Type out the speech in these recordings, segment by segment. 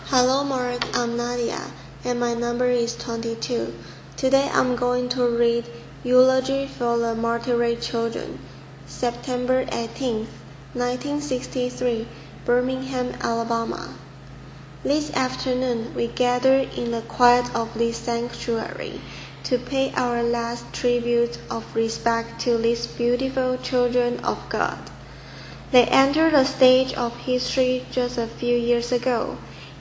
Hello Mark, I'm Nadia, and my number is 22. Today I'm going to read Eulogy for the Martyred Children, September 18, 1963, Birmingham, Alabama. This afternoon we gather in the quiet of this sanctuary to pay our last tribute of respect to these beautiful children of God. They entered the stage of history just a few years ago,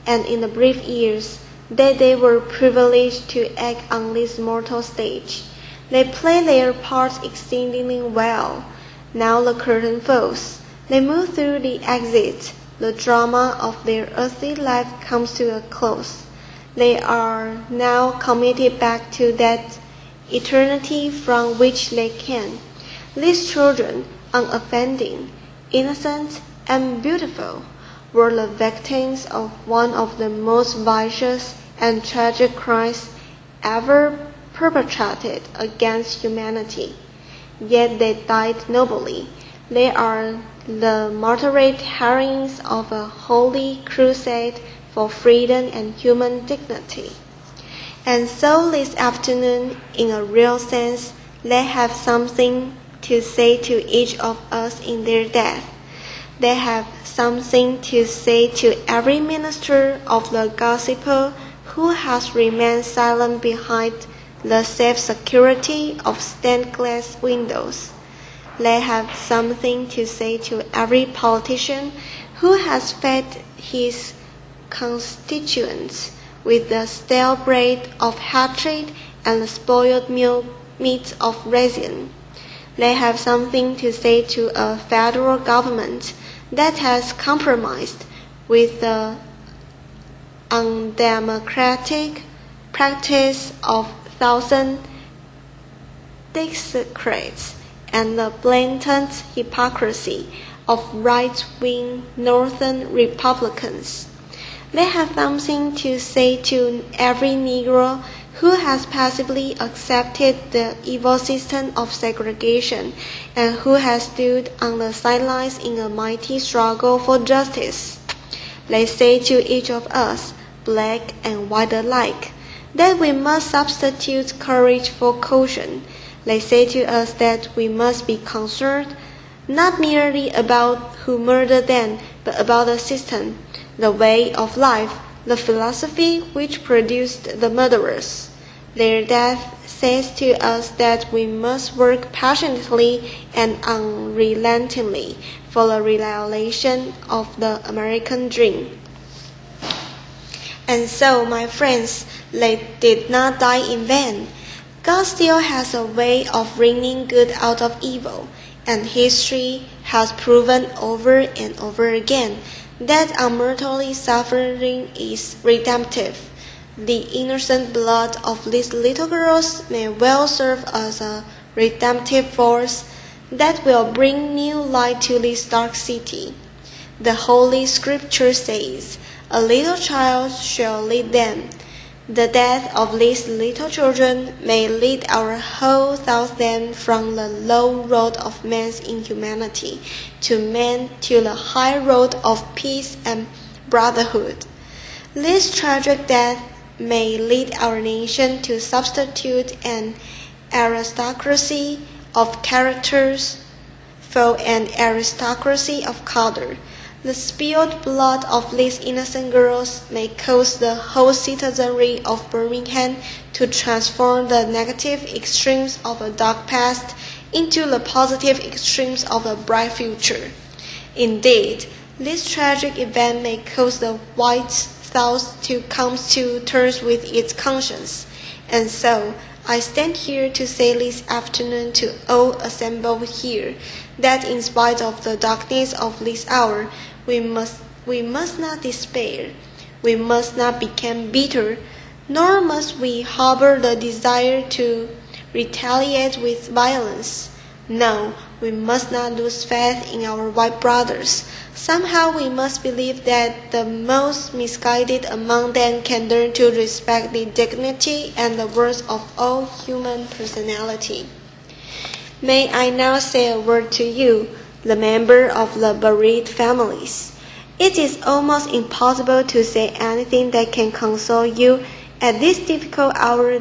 and in the brief years that they were privileged to act on this mortal stage, they played their parts exceedingly well. Now the curtain falls. They move through the exit. The drama of their earthly life comes to a close. They are now committed back to that eternity from which they came. These children, unoffending, innocent, and beautiful, were the victims of one of the most vicious and tragic crimes ever perpetrated against humanity. Yet they died nobly. They are the martyred heroines of a holy crusade for freedom and human dignity. And so this afternoon, in a real sense, they have something to say to each of us in their death. They have something to say to every minister of the gospel who has remained silent behind the safe security of stained glass windows. They have something to say to every politician who has fed his constituents with the stale bread of hatred and the spoiled meat of reason. They have something to say to a federal government that has compromised with the undemocratic practice of thousand districts and the blatant hypocrisy of right-wing Northern Republicans. They have something to say to every Negro who has passively accepted the evil system of segregation and who has stood on the sidelines in a mighty struggle for justice. They say to each of us, black and white alike, that we must substitute courage for caution. They say to us that we must be concerned not merely about who murdered them, but about the system, the way of life, the philosophy which produced the murderers. Their death says to us that we must work passionately and unrelentingly for the realization of the American dream. And so, my friends, they did not die in vain. God still has a way of bringing good out of evil, and history has proven over and over again that our mortal suffering is redemptive. The innocent blood of these little girls may well serve as a redemptive force that will bring new light to this dark city. The Holy Scripture says, "A little child shall lead them." The death of these little children may lead our whole thoughts then from the low road of man's inhumanity to the high road of peace and brotherhood. This tragic death may lead our nation to substitute an aristocracy of characters for an aristocracy of color. The spilled blood of these innocent girls may cause the whole citizenry of Birmingham to transform the negative extremes of a dark past into the positive extremes of a bright future. Indeed, this tragic event may cause the white South to come to terms with its conscience. And so, I stand here to say this afternoon to all assembled here that in spite of the darkness of this hour, we must not despair. We must not become bitter, nor must we harbor the desire to retaliate with violence. No, we must not lose faith in our white brothers. Somehow we must believe that the most misguided among them can learn to respect the dignity and the worth of all human personality. May I now say a word to you, the member of the bereaved families. It is almost impossible to say anything that can console you at this difficult hour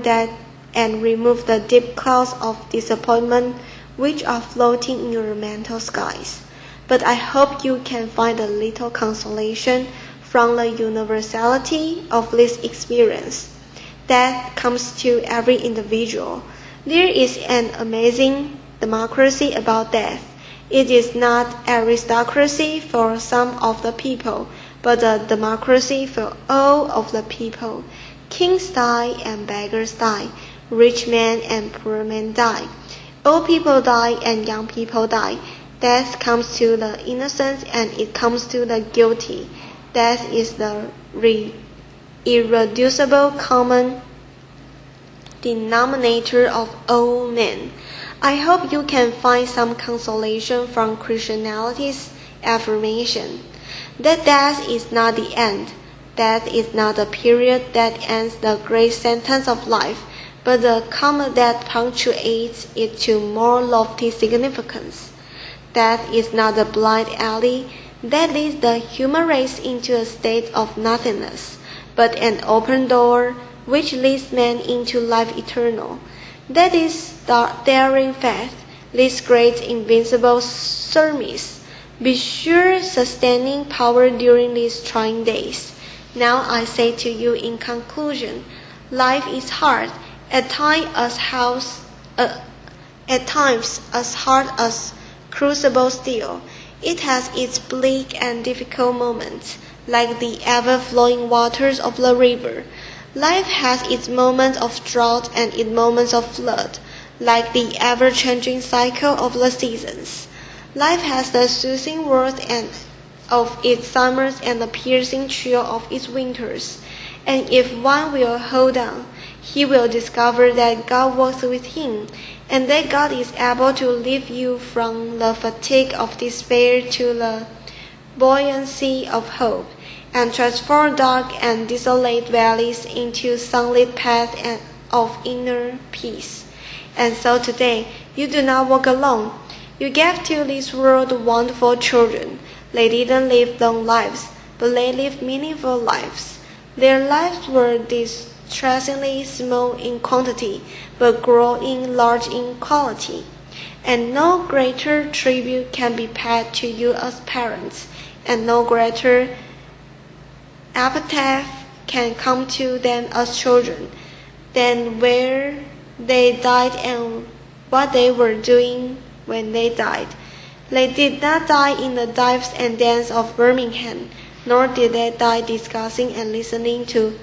and remove the deep clouds of disappointment which are floating in your mental skies. But I hope you can find a little consolation from the universality of this experience. Death comes to every individual. There is an amazing democracy about death. It is not aristocracy for some of the people, but a democracy for all of the people. Kings die and beggars die. Rich men and poor men die. Old people die and young people die. Death comes to the innocent and it comes to the guilty. Death is the irreducible common denominator of all men. I hope you can find some consolation from Christianity's affirmation that death is not the end. Death is not the period that ends the great sentence of life, but the comma that punctuates it to more lofty significance. Death is not the blind alley that leads the human race into a state of nothingness, but an open door which leads man into life eternal. That is daring faith, this great invincible surmise. Be sure sustaining power during these trying days. Now I say to you in conclusion, life is hard, at times as hard as crucible steel. It has its bleak and difficult moments, like the ever-flowing waters of the river. Life has its moments of drought and its moments of flood, like the ever-changing cycle of the seasons. Life has the soothing warmth of its summers and the piercing chill of its winters. And if one will hold on, he will discover that God works with him, and that God is able to lift you from the fatigue of despair to the buoyancy of hope, and transform dark and desolate valleys into sunlit paths of inner peace. And so today, you do not walk alone. You gave to this world wonderful children. They didn't live long lives, but they lived meaningful lives. Their lives were distressingly small in quantity, but growing large in quality. And no greater tribute can be paid to you as parents, and no greater epitaph can come to them as children than where they died and what they were doing when they died. They did not die in the dives and dens of Birmingham, nor did they die discussing and listening to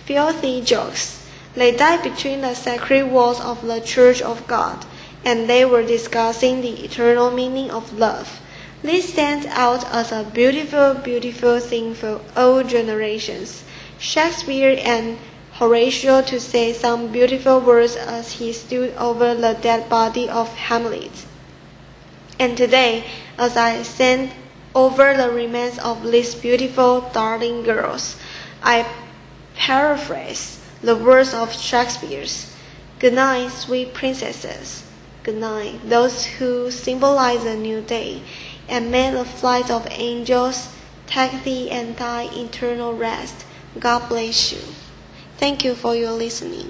filthy jokes. They died between the sacred walls of the Church of God, and they were discussing the eternal meaning of love. This stands out as a beautiful, beautiful thing for all generations. Shakespeare and Horatio to say some beautiful words as he stood over the dead body of Hamlet. And today, as I stand over the remains of these beautiful, darling girls, I paraphrase the words of Shakespeare's. Good night, sweet princesses. Good night, those who symbolize a new day, and may the flight of angels take thee and thy eternal rest. God bless you. Thank you for your listening.